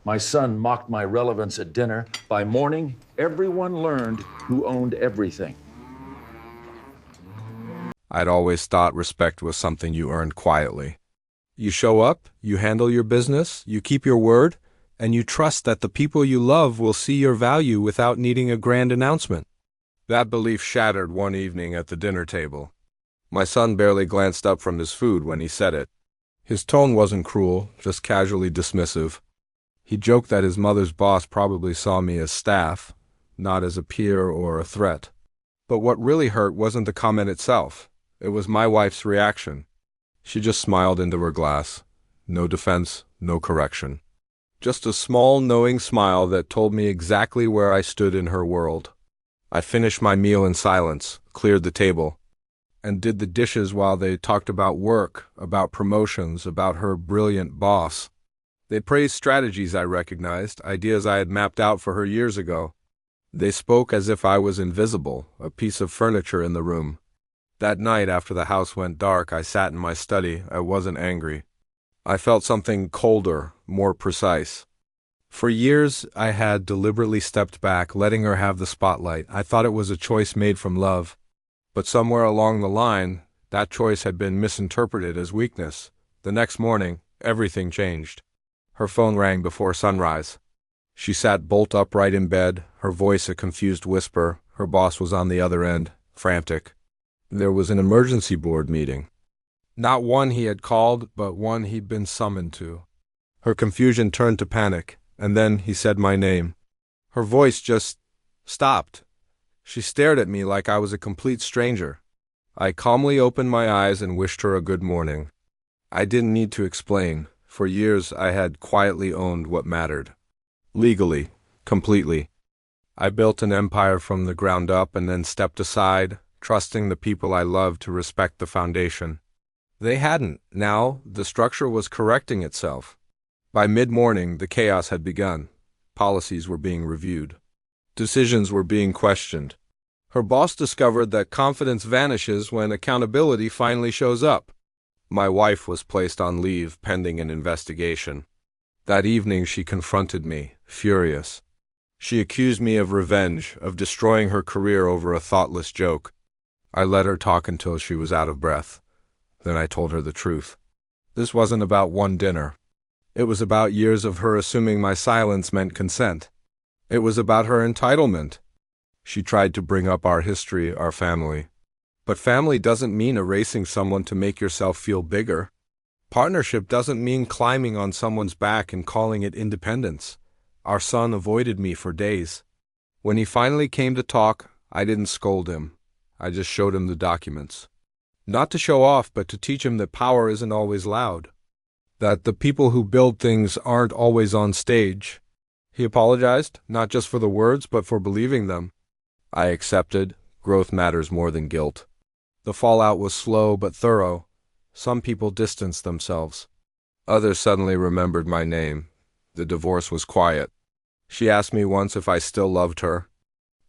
My son mocked my relevance at dinner. By morning, everyone learned who owned everything. I'd always thought respect was something you earned quietly. You show up, you handle your business, you keep your word, and you trust that the people you love will see your value without needing a grand announcement. That belief shattered one evening at the dinner table. My son barely glanced up from his food when he said it. His tone wasn't cruel, just casually dismissive. He joked that his mother's boss probably saw me as staff, not as a peer or a threat. But what really hurt wasn't the comment itself. It was my wife's reaction. She just smiled into her glass. No defense, no correction. Just a small, knowing smile that told me exactly where I stood in her world. I finished my meal in silence, cleared the table, and did the dishes while they talked about work, about promotions, about her brilliant boss. They praised strategies I recognized, ideas I had mapped out for her years ago. They spoke as if I was invisible, a piece of furniture in the room. That night after the house went dark, I sat in my study. I wasn't angry. I felt something colder, more precise. For years, I had deliberately stepped back, letting her have the spotlight. I thought it was a choice made from love. But somewhere along the line, that choice had been misinterpreted as weakness. The next morning, everything changed. Her phone rang before sunrise. She sat bolt upright in bed, her voice a confused whisper. Her boss was on the other end, frantic. There was an emergency board meeting. Not one he had called, but one he'd been summoned to. Her confusion turned to panic, and then he said my name. Her voice just stopped. She stared at me like I was a complete stranger. I calmly opened my eyes and wished her a good morning. I didn't need to explain. For years I had quietly owned what mattered. Legally, completely. I built an empire from the ground up and then stepped aside, trusting the people I loved to respect the foundation. They hadn't. Now, the structure was correcting itself. By mid-morning, the chaos had begun. Policies were being reviewed. Decisions were being questioned. Her boss discovered that confidence vanishes when accountability finally shows up. My wife was placed on leave pending an investigation. That evening she confronted me, furious. She accused me of revenge, of destroying her career over a thoughtless joke. I let her talk until she was out of breath. Then I told her the truth. This wasn't about one dinner. It was about years of her assuming my silence meant consent. It was about her entitlement. She tried to bring up our history, our family. But family doesn't mean erasing someone to make yourself feel bigger. Partnership doesn't mean climbing on someone's back and calling it independence. Our son avoided me for days. When he finally came to talk, I didn't scold him. I just showed him the documents. Not to show off, but to teach him that power isn't always loud. That the people who build things aren't always on stage. He apologized, not just for the words, but for believing them. I accepted. Growth matters more than guilt. The fallout was slow but thorough. Some people distanced themselves. Others suddenly remembered my name. The divorce was quiet. She asked me once if I still loved her.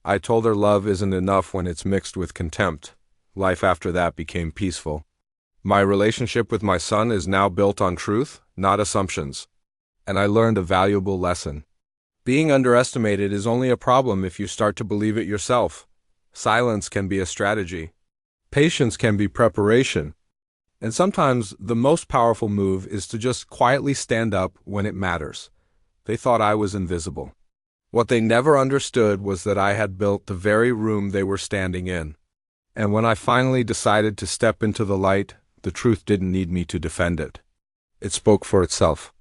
I told her love isn't enough when it's mixed with contempt. Life after that became peaceful. My relationship with my son is now built on truth, not assumptions. And I learned a valuable lesson. Being underestimated is only a problem if you start to believe it yourself. Silence can be a strategy. Patience can be preparation. And sometimes the most powerful move is to just quietly stand up when it matters. They thought I was invisible. What they never understood was that I had built the very room they were standing in. And when I finally decided to step into the light, the truth didn't need me to defend it. It spoke for itself.